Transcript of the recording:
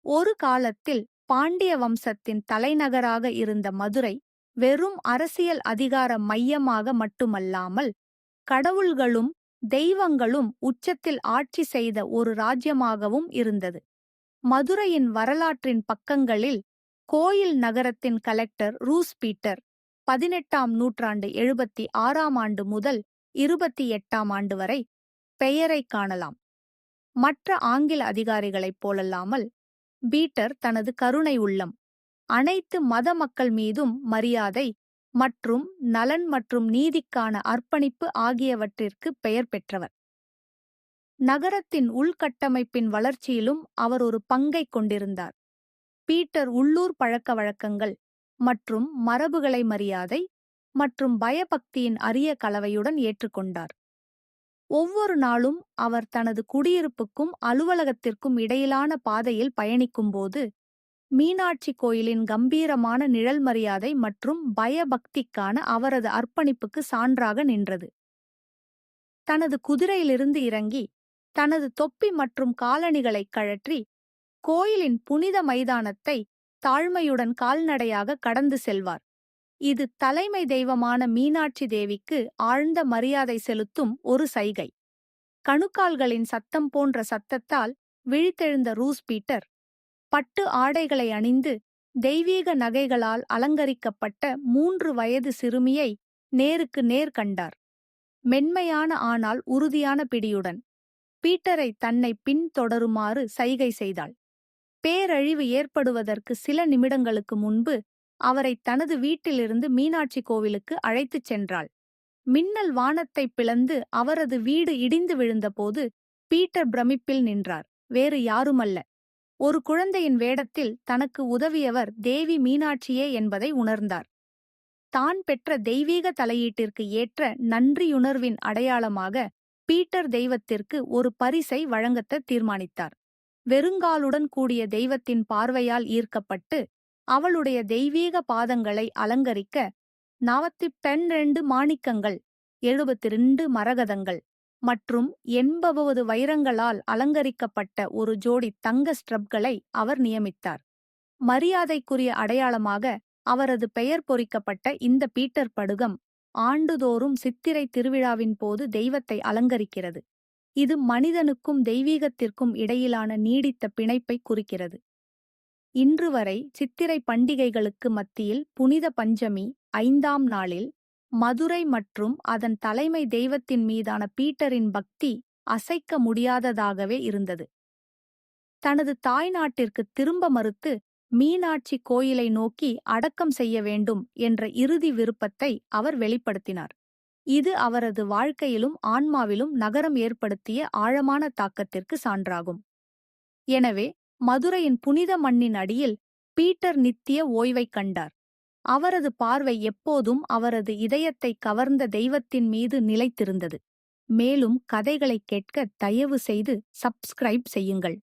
ஒரு காலத்தில் பாண்டிய வம்சத்தின் தலைநகராக இருந்த மதுரை வெறும் அரசியல் அதிகார மையமாக மட்டுமல்லாமல் கடவுள்களும் தெய்வங்களும் உச்சத்தில் ஆட்சி செய்த ஒரு ராஜ்யமாகவும் இருந்தது. மதுரையின் வரலாற்றின் பக்கங்களில் கோயில் நகரத்தின் கலெக்டர் ரூஸ் பீட்டர் 18ஆம் நூற்றாண்டு 76ஆம் ஆண்டு முதல் 28ஆம் ஆண்டு வரை பெயரைக் காணலாம். மற்ற ஆங்கில அதிகாரிகளைப் போலல்லாமல் பீட்டர் தனது கருணை உள்ளம், அனைத்து மத மக்கள் மீதும் மரியாதை மற்றும் நலன் மற்றும் நீதிக்கான அர்ப்பணிப்பு ஆகியவற்றிற்கு பெயர் பெற்றவர். நகரத்தின் உள்கட்டமைப்பின் வளர்ச்சியிலும் அவர் ஒரு பங்கைக் கொண்டிருந்தார். பீட்டர் உள்ளூர் பழக்க வழக்கங்கள் மற்றும் மரபுகளை மரியாதை மற்றும் பயபக்தியின் அரிய கலவையுடன் ஏற்றுக்கொண்டார். ஒவ்வொரு நாளும் அவர் தனது குடியிருப்புக்கும் அலுவலகத்திற்கும் இடையிலான பாதையில் பயணிக்கும்போது மீனாட்சி கோயிலின் கம்பீரமான நிழல் மரியாதை மற்றும் பயபக்திக்கான அவரது அர்ப்பணிப்புக்கு சான்றாக நின்றது. தனது குதிரையிலிருந்து இறங்கி தனது தொப்பி மற்றும் காலணிகளைக் கழற்றி கோயிலின் புனித மைதானத்தை தாழ்மையுடன் கால்நடையாக கடந்து செல்வார். இது தலைமை தெய்வமான மீனாட்சி தேவிக்கு ஆழ்ந்த மரியாதை செலுத்தும் ஒரு சைகை. கணுக்கால்களின் சத்தம் போன்ற சத்தத்தால் விழித்தெழுந்த ரூஸ் பீட்டர் பட்டு ஆடைகளை அணிந்து தெய்வீக நகைகளால் அலங்கரிக்கப்பட்ட 3 வயது சிறுமியை நேருக்கு நேர் கண்டார். மென்மையான ஆனால் உறுதியான பிடியுடன் பீட்டரை தன்னை பின்தொடருமாறு சைகை செய்தாள். பேரழிவு ஏற்படுவதற்கு சில நிமிடங்களுக்கு முன்பு அவரை தனது வீட்டிலிருந்து மீனாட்சி கோவிலுக்கு அழைத்துச் சென்றாள். மின்னல் வானத்தை பிளந்து அவரது வீடு இடிந்து விழுந்தபோது பீட்டர் பிரமிப்பில் நின்றார். வேறு யாருமல்ல, ஒரு குழந்தையின் வேடத்தில் தனக்கு உதவியவர் தேவி மீனாட்சியே என்பதை உணர்ந்தார். தான் பெற்ற தெய்வீக தலையீட்டிற்கு ஏற்ற நன்றியுணர்வின் அடையாளமாக பீட்டர் தெய்வத்திற்கு ஒரு பரிசை வழங்கத் தீர்மானித்தார். வெறுங்காலுடன் கூடிய தெய்வத்தின் பார்வையால் ஈர்க்கப்பட்டு அவளுடைய தெய்வீக பாதங்களை அலங்கரிக்க 42 மாணிக்கங்கள், 72 மரகதங்கள் மற்றும் 80 வைரங்களால் அலங்கரிக்கப்பட்ட ஒரு ஜோடி தங்க ஸ்ட்ரப்களை அவர் நியமித்தார். மரியாதைக்குரிய அடையாளமாக அவரது பெயர் பொறிக்கப்பட்ட இந்த பீட்டர் படுகம் ஆண்டுதோறும் சித்திரை திருவிழாவின் போது தெய்வத்தை அலங்கரிக்கிறது. இது மனிதனுக்கும் தெய்வீகத்திற்கும் இடையிலான நீடித்த பிணைப்பை குறிக்கிறது. இன்று வரை சித்திரை பண்டிகைகளுக்கு மத்தியில் புனித பஞ்சமி 5ஆம் நாளில் மதுரை மற்றும் அதன் தலைமை தெய்வத்தின் மீதான பீட்டரின் பக்தி அசைக்க முடியாததாகவே இருந்தது. தனது தாய்நாட்டிற்கு திரும்ப மறுத்து மீனாட்சி கோயிலை நோக்கி அடக்கம் செய்ய வேண்டும் என்ற இறுதி விருப்பத்தை அவர் வெளிப்படுத்தினார். இது அவரது வாழ்க்கையிலும் ஆன்மாவிலும் நகரம் ஏற்படுத்திய ஆழமான தாக்கத்திற்கு சான்றாகும். எனவே மதுரையின் புனித மண்ணின் அடியில் பீட்டர் நித்திய ஓய்வைக் கண்டார். அவரது பார்வை எப்போதும் அவரது இதயத்தை கவர்ந்த தெய்வத்தின் மீது நிலைத்திருந்தது. மேலும் கதைகளைக் கேட்க தயவு செய்து சப்ஸ்கிரைப் செய்யுங்கள்.